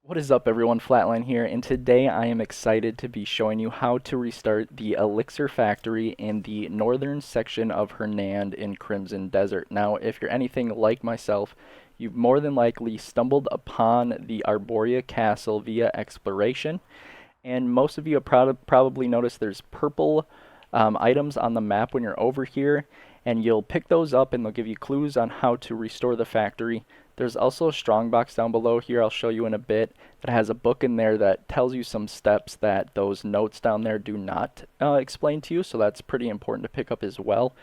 What is up everyone, Flatline here, and today I am excited to be showing you how to restart the Elixir Factory in the northern section of Hernand in Crimson Desert. Now, if you're anything like myself, you've more than likely stumbled upon the Arborea Castle via exploration, and most of you have probably noticed there's purple items on the map when you're over here, and you'll pick those up and they'll give you clues on how to restore the factory. There's also a Strongbox down below here, I'll show you in a bit, that has a book in there that tells you some steps that those notes down there do not explain to you, so that's pretty important to pick up as well.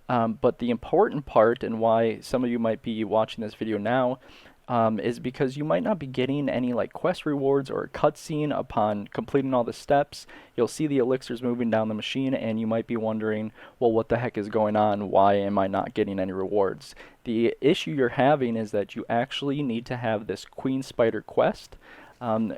But the important part, and why some of you might be watching this video now, is because you might not be getting any like quest rewards or a cutscene upon completing all the steps. You'll see the elixirs moving down the machine and you might be wondering, well, what the heck is going on? Why am I not getting any rewards? The issue you're having is that you actually need to have this Queen Spider quest,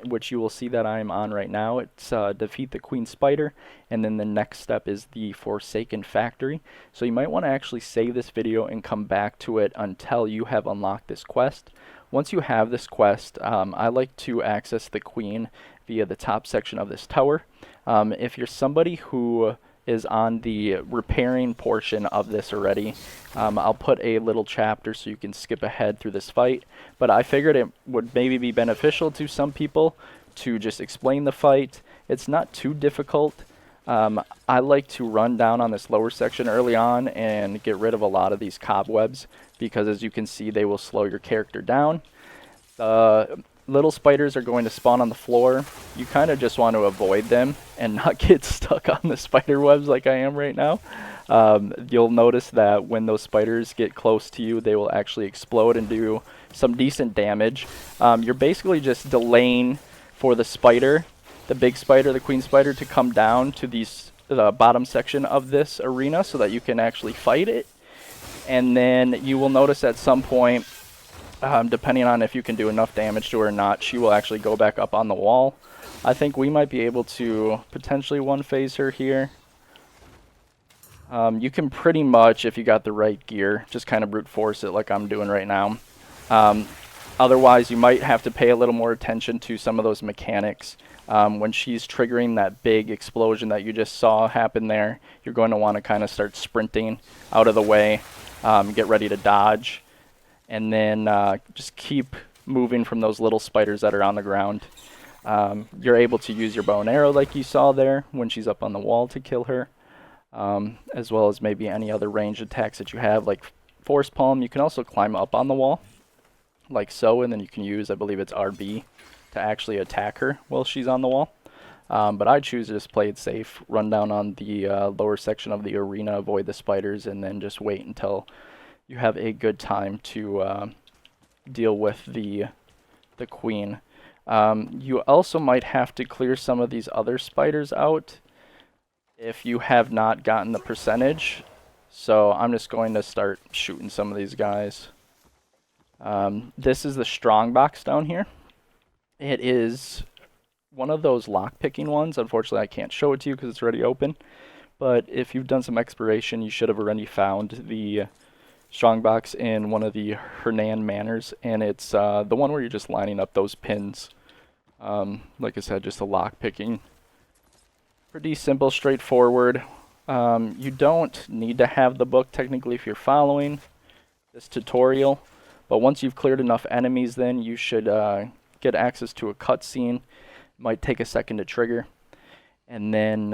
which you will see that I'm on right now. It's defeat the Queen Spider, and then the next step is the Forsaken Factory. So you might want to actually save this video and come back to it until you have unlocked this quest. Once you have this quest, I like to access the Queen via the top section of this tower. If you're somebody who is on the repairing portion of this already, I'll put a little chapter so you can skip ahead through this fight, but I figured it would maybe be beneficial to some people to just explain the fight. It's not too difficult. I like to run down on this lower section early on and get rid of a lot of these cobwebs, because as you can see, they will slow your character down. Little spiders are going to spawn on the floor. You kind of just want to avoid them and not get stuck on the spider webs like I am right now. You'll notice that when those spiders get close to you, they will actually explode and do some decent damage. You're basically just delaying for the spider, the big spider, the queen spider, to come down to the bottom section of this arena so that you can actually fight it. And then you will notice at some point, depending on if you can do enough damage to her or not, she will actually go back up on the wall. I think we might be able to potentially one-phase her here. You can pretty much, if you got the right gear, just kind of brute force it like I'm doing right now. Otherwise, you might have to pay a little more attention to some of those mechanics. When she's triggering that big explosion that you just saw happen there, you're going to want to kind of start sprinting out of the way, get ready to dodge, and then just keep moving from those little spiders that are on the ground. You're able to use your bow and arrow like you saw there when she's up on the wall to kill her, as well as maybe any other ranged attacks that you have, like Force Palm. You can also climb up on the wall, like so, and then you can use, I believe it's RB, to actually attack her while she's on the wall. But I choose to just play it safe, run down on the lower section of the arena, avoid the spiders, and then just wait until you have a good time to deal with the queen. You also might have to clear some of these other spiders out if you have not gotten the percentage. So I'm just going to start shooting some of these guys. This is the Strongbox down here. It is one of those lock-picking ones. Unfortunately, I can't show it to you because it's already open. But if you've done some exploration, you should have already found the Strongbox in one of the Hernand manors. And it's the one where you're just lining up those pins. Like I said, just a lock-picking. Pretty simple, straightforward. You don't need to have the book technically if you're following this tutorial. But once you've cleared enough enemies, then you should get access to a cutscene. Might take a second to trigger, and then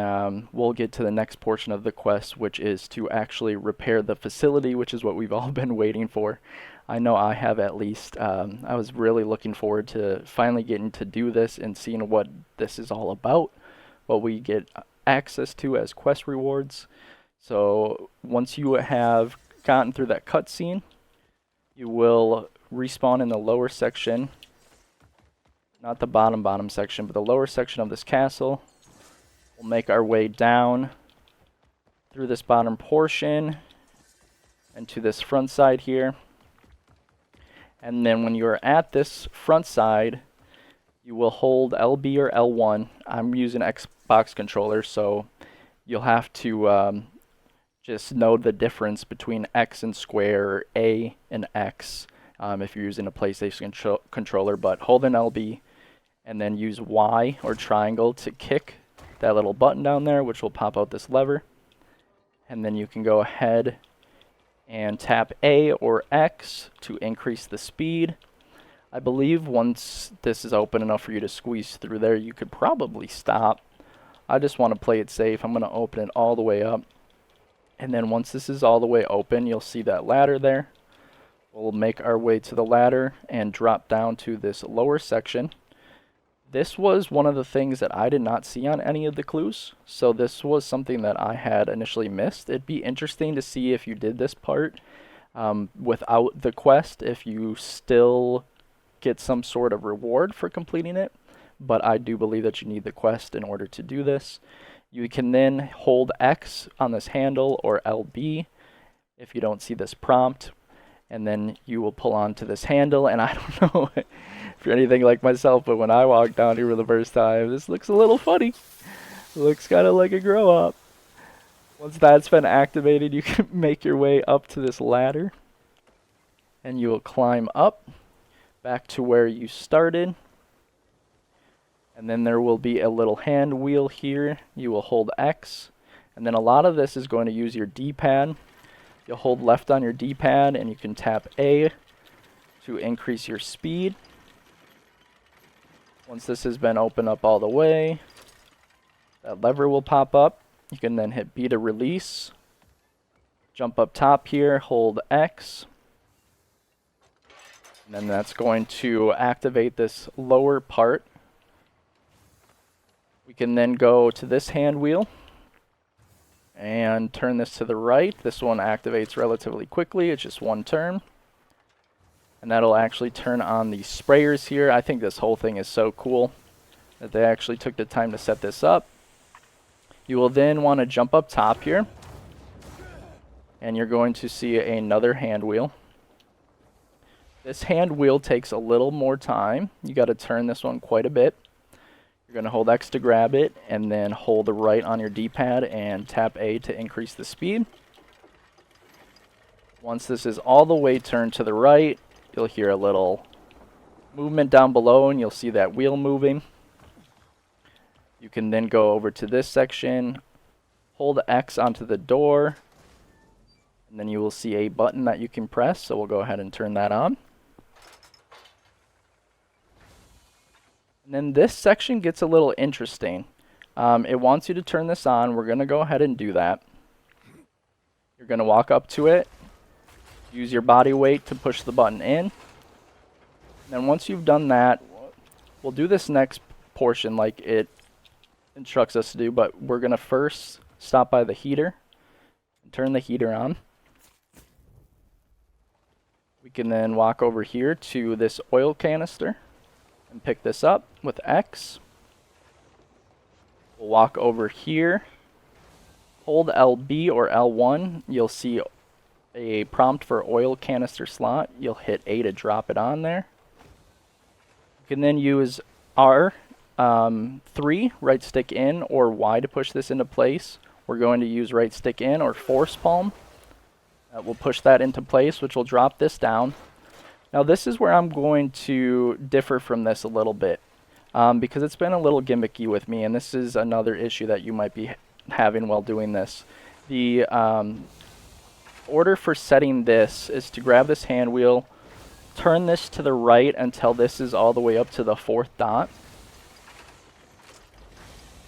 we'll get to the next portion of the quest, which is to actually repair the facility, which is what we've all been waiting for. I know I have, at least. I was really looking forward to finally getting to do this and seeing what this is all about, what we get access to as quest rewards. So once you have gotten through that cutscene, you will respawn in the lower section. Not the bottom section, but the lower section of this castle. We'll make our way down through this bottom portion and to this front side here. And then when you're at this front side, you will hold LB or L1. I'm using Xbox controller, so you'll have to just know the difference between X and square, or A and X, if you're using a PlayStation controller. But hold an LB and then use Y or triangle to kick that little button down there, which will pop out this lever. And then you can go ahead and tap A or X to increase the speed. I believe once this is open enough for you to squeeze through there, you could probably stop. I just want to play it safe. I'm going to open it all the way up. And then once this is all the way open, you'll see that ladder there. We'll make our way to the ladder and drop down to this lower section. This was one of the things that I did not see on any of the clues, so this was something that I had initially missed. It'd be interesting to see if you did this part without the quest, if you still get some sort of reward for completing it, but I do believe that you need the quest in order to do this. You can then hold X on this handle or LB if you don't see this prompt, and then you will pull onto this handle. And I don't know if you're anything like myself, but when I walked down here for the first time, this looks a little funny. It looks kind of like a grow up. Once that's been activated, you can make your way up to this ladder, and you will climb up back to where you started. And then there will be a little hand wheel here. You will hold X, and then a lot of this is going to use your D-pad. You'll hold left on your D-pad, and you can tap A to increase your speed. Once this has been opened up all the way, that lever will pop up. You can then hit B to release. Jump up top here, hold X. And then that's going to activate this lower part. We can then go to this hand wheel and turn this to the right. This one activates relatively quickly. It's just one turn. And that'll actually turn on the sprayers here. I think this whole thing is so cool that they actually took the time to set this up. You will then want to jump up top here, and you're going to see another hand wheel. This hand wheel takes a little more time. You got to turn this one quite a bit. You're going to hold X to grab it, and then hold the right on your D-pad and tap A to increase the speed. Once this is all the way turned to the right, you'll hear a little movement down below, and you'll see that wheel moving. You can then go over to this section, hold X onto the door, and then you will see a button that you can press, so we'll go ahead and turn that on. And then this section gets a little interesting. It wants you to turn this on. We're going to go ahead and do that. You're going to walk up to it, use your body weight to push the button in. And then once you've done that, we'll do this next portion like it instructs us to do, but we're going to first stop by the heater and turn the heater on. We can then walk over here to this oil canister and pick this up with X. We'll walk over here, hold LB or L1. You'll see a prompt for oil canister slot. You'll hit A to drop it on there. You can then use R3, right stick in, or Y to push this into place. We're going to use right stick in or force palm. We'll push that into place, which will drop this down. Now this is where I'm going to differ from this a little bit, because it's been a little gimmicky with me, and this is another issue that you might be having while doing this. The order for setting this is to grab this hand wheel, turn this to the right until this is all the way up to the 4th dot,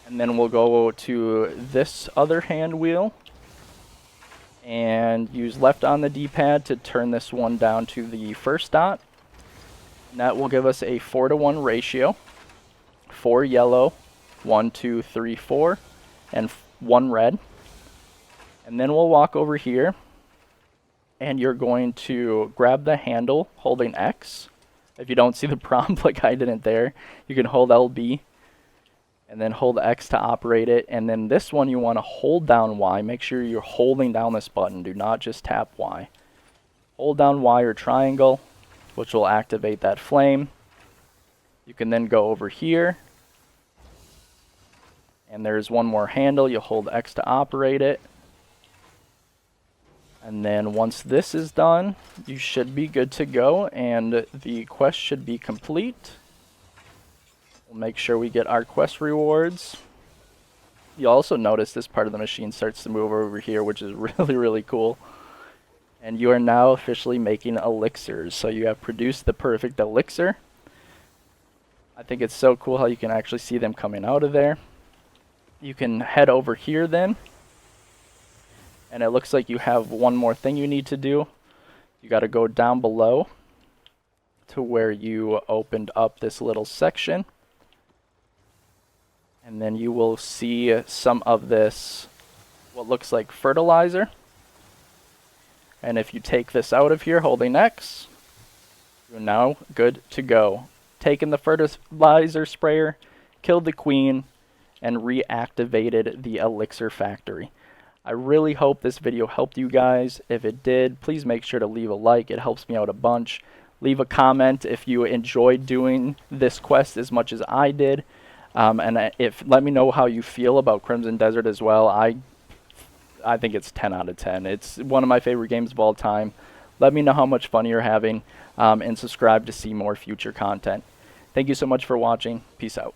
and then we'll go to this other hand wheel and use left on the D-pad to turn this one down to the 1st dot. And that will give us a 4-to-1 ratio. 4 yellow, 1, 2, 3, 4, and 1 red. And then we'll walk over here, and you're going to grab the handle holding X. If you don't see the prompt like I didn't there, you can hold LB and then hold X to operate it. And then this one you want to hold down Y. Make sure you're holding down this button. Do not just tap Y. Hold down Y or triangle, which will activate that flame. You can then go over here, and there's one more handle. You'll hold X to operate it. And then once this is done, you should be good to go, and the quest should be complete. We'll make sure we get our quest rewards. You'll also notice this part of the machine starts to move over here, which is really, really cool. And you are now officially making elixirs. So you have produced the perfect elixir. I think it's so cool how you can actually see them coming out of there. You can head over here then. And it looks like you have one more thing you need to do. You got to go down below to where you opened up this little section. And then you will see some of this, what looks like fertilizer. And if you take this out of here holding X, you're now good to go. Taken the fertilizer sprayer, killed the queen, and reactivated the Elixir Factory. I really hope this video helped you guys. If it did, please make sure to leave a like. It helps me out a bunch. Leave a comment if you enjoyed doing this quest as much as I did. Let me know how you feel about Crimson Desert as well. I think it's 10 out of 10. It's one of my favorite games of all time. Let me know how much fun you're having, and subscribe to see more future content. Thank you so much for watching. Peace out.